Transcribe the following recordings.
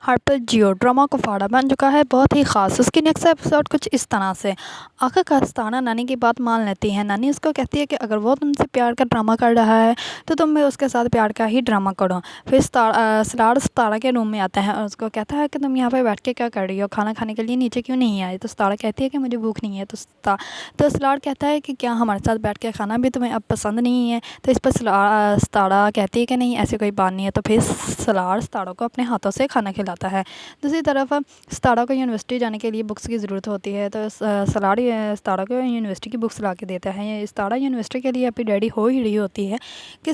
Harper Jio drama کو فاڑا بن چکا ہے بہت ہی خاص۔ اس کی نیکسٹ ایپیسوڈ کچھ اس طرح سے آخر ستارہ نانی کی بات مان لیتی ہے۔ نانی اس کو کہتی ہے کہ اگر وہ تم سے پیار کا ڈرامہ کر رہا ہے تو تم بھی اس کے ساتھ پیار کا ہی ڈرامہ کرو۔ پھر سلاڑ ستارہ کے روم میں آتا ہے اور اس کو کہتا ہے کہ تم یہاں پہ بیٹھ کے کیا کر رہی ہو، کھانا کھانے کے لیے نیچے کیوں نہیں آئی؟ تو ستارہ کہتی ہے کہ مجھے بھوک نہیں ہے۔ تو سلاڑ کہتا ہے کہ کیا ہمارے ساتھ بیٹھ کے کھانا بھی تمہیں اب پسند نہیں ہے؟ تو اس پر ستارہ کہتی ہے کہ نہیں، ایسی کوئی بات نہیں ہے۔ تو پھر سلاڑ ستارہ کو اپنے ہاتھوں سے کھانا کھلاتا ہے۔ دوسری طرف ستارہ کو یونیورسٹی جانے کے لیے بکس کی ضرورت ہوتی ہے، تو سلاڑ ستارہ کو یونیورسٹی کی بکس لا کے دیتا ہے۔ ستارہ یونیورسٹی کے لیے اپنی ریڈی ہو ہی رہی ہوتی ہے کہ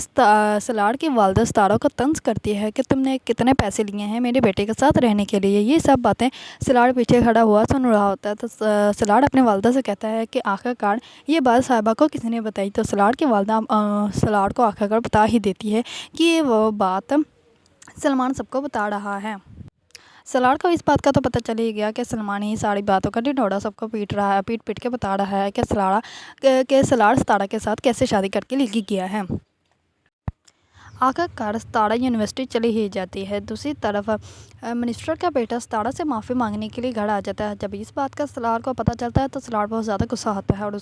سلاڑ کی والدہ ستارہ کو طنز کرتی ہے کہ تم نے کتنے پیسے لیے ہیں میرے بیٹے کے ساتھ رہنے کے لیے۔ یہ سب باتیں سلاڑ پیچھے کھڑا ہوا سن رہا ہوتا ہے۔ تو سلاڑ اپنے والدہ سے کہتا ہے کہ آخرکار یہ بات صاحبہ کو کس نے بتائی؟ تو سلاڑ کی والدہ سلاڑ کو آخرکار بتا ہی دیتی ہے کہ وہ بات سلمان سب کو بتا رہا ہے۔ سلاڑ کو اس بات کا تو پتہ چل ہی گیا کہ سلمان ہی ساری باتوں کا ڈھنڈورا سب کو پیٹ کے بتا رہا ہے کہ سلاڑ ستارہ کے ساتھ کیسے شادی کر کے لے کے گیا ہے۔ آخرکار ستارہ یونیورسٹی چلی ہی جاتی ہے۔ دوسری طرف منسٹر کا بیٹا ستارہ سے معافی مانگنے کے لیے گھر آ جاتا ہے۔ جب اس بات کا سلاڑ کو پتہ چلتا ہے تو سلاڑ بہت زیادہ غصہ ہوتا ہے اور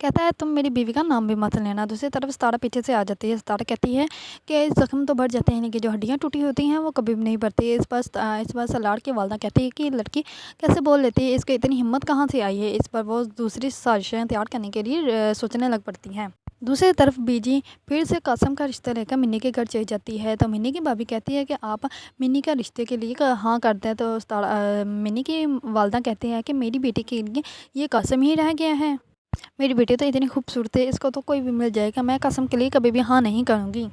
کہتا ہے تم میری بیوی کا نام بھی مت لینا۔ دوسری طرف ستارہ پیچھے سے آ جاتی ہے۔ ستارہ کہتی ہے کہ زخم تو بڑھ جاتے ہیں لیکن جو ہڈیاں ٹوٹی ہوتی ہیں وہ کبھی بھی نہیں بڑھتی۔ اس پر سلاڑ کی والدہ کہتی ہے کہ یہ لڑکی کیسے بول لیتی ہے، اس کو اتنی ہمت کہاں سے آئی ہے؟ اس پر وہ دوسری سازشیں تیار کرنے کے لیے سوچنے لگ پڑتی ہیں۔ دوسری طرف بیجی پھر سے قاسم کا رشتہ لے کر منی کے گھر چلی جاتی ہے۔ تو منی کی بھابھی کہتی ہے کہ آپ منی کا رشتے کے لیے ہاں کر دیں۔ تو منی کی والدہ کہتی ہے کہ میری بیٹی کے لیے یہ قاسم ہی رہ گیا ہے، میری بیٹی تو اتنی خوبصورت ہے، اس کو تو کوئی بھی مل جائے گا، میں قاسم کے لیے کبھی بھی ہاں نہیں کروں گی۔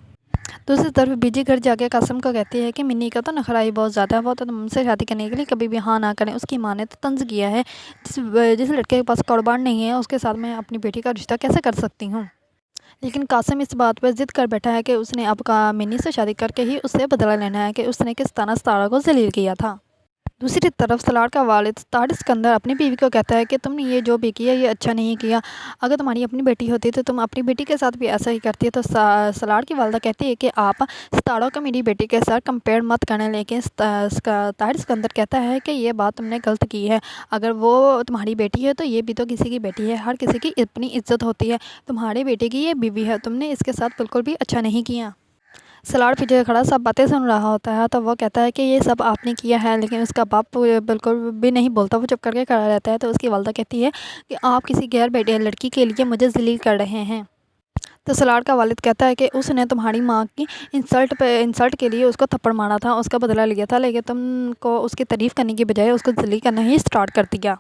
دوسری طرف بیجی گھر جا کے قاسم کو کہتی ہے کہ منی کا تو نخرہ ہی بہت زیادہ ہے، وہ تو تم سے شادی کرنے کے لیے کبھی بھی ہاں نہ کریں۔ اس کی ماں نے تو طنز کیا ہے، جس لڑکے کے پاس کاروبار نہیں ہے اس کے ساتھ میں اپنی بیٹی کا رشتہ کیسے کر سکتی ہوں؟ لیکن قاسم اس بات پر ضد کر بیٹھا ہے کہ اس نے اب منی سے شادی کر کے ہی اس سے بدلہ لینا ہے کہ اس نے کس طرح ستارہ کو ذلیل کیا تھا۔ دوسری طرف سلاڑ کا والد طاہر اسکندر اپنی بیوی کو کہتا ہے کہ تم نے یہ جو بھی کیا یہ اچھا نہیں کیا، اگر تمہاری اپنی بیٹی ہوتی تو تم اپنی بیٹی کے ساتھ بھی ایسا ہی کرتی۔ تو سلاڑ کی والدہ کہتی ہے کہ آپ ستارہ کو میری بیٹی کے ساتھ کمپیئر مت کریں، لیکن طاہر اسکندر کہتا ہے کہ یہ بات تم نے غلط کی ہے، اگر وہ تمہاری بیٹی ہے تو یہ بھی تو کسی کی بیٹی ہے، ہر کسی کی اپنی عزت ہوتی ہے، تمہارے بیٹے کی یہ بیوی ہے، تم نے اس کے ساتھ بالکل بھی اچھا نہیں کیا۔ سلاڑ پیچھے کھڑا سب باتیں سن رہا ہوتا ہے تو وہ کہتا ہے کہ یہ سب آپ نے کیا ہے، لیکن اس کا باپ بالکل بھی نہیں بولتا، وہ چپ کر کے کھڑا رہتا ہے۔ تو اس کی والدہ کہتی ہے کہ آپ کسی غیر لڑکی کے لیے مجھے ذلیل کر رہے ہیں۔ تو سلاڑ کا والد کہتا ہے کہ اس نے تمہاری ماں کی انسلٹ کے لیے اس کو تھپڑ مارا تھا، اس کا بدلہ لیا تھا، لیکن تم کو اس کی تعریف کرنے کی بجائے اس کو ذلیل کرنا ہی اسٹارٹ کر دیا۔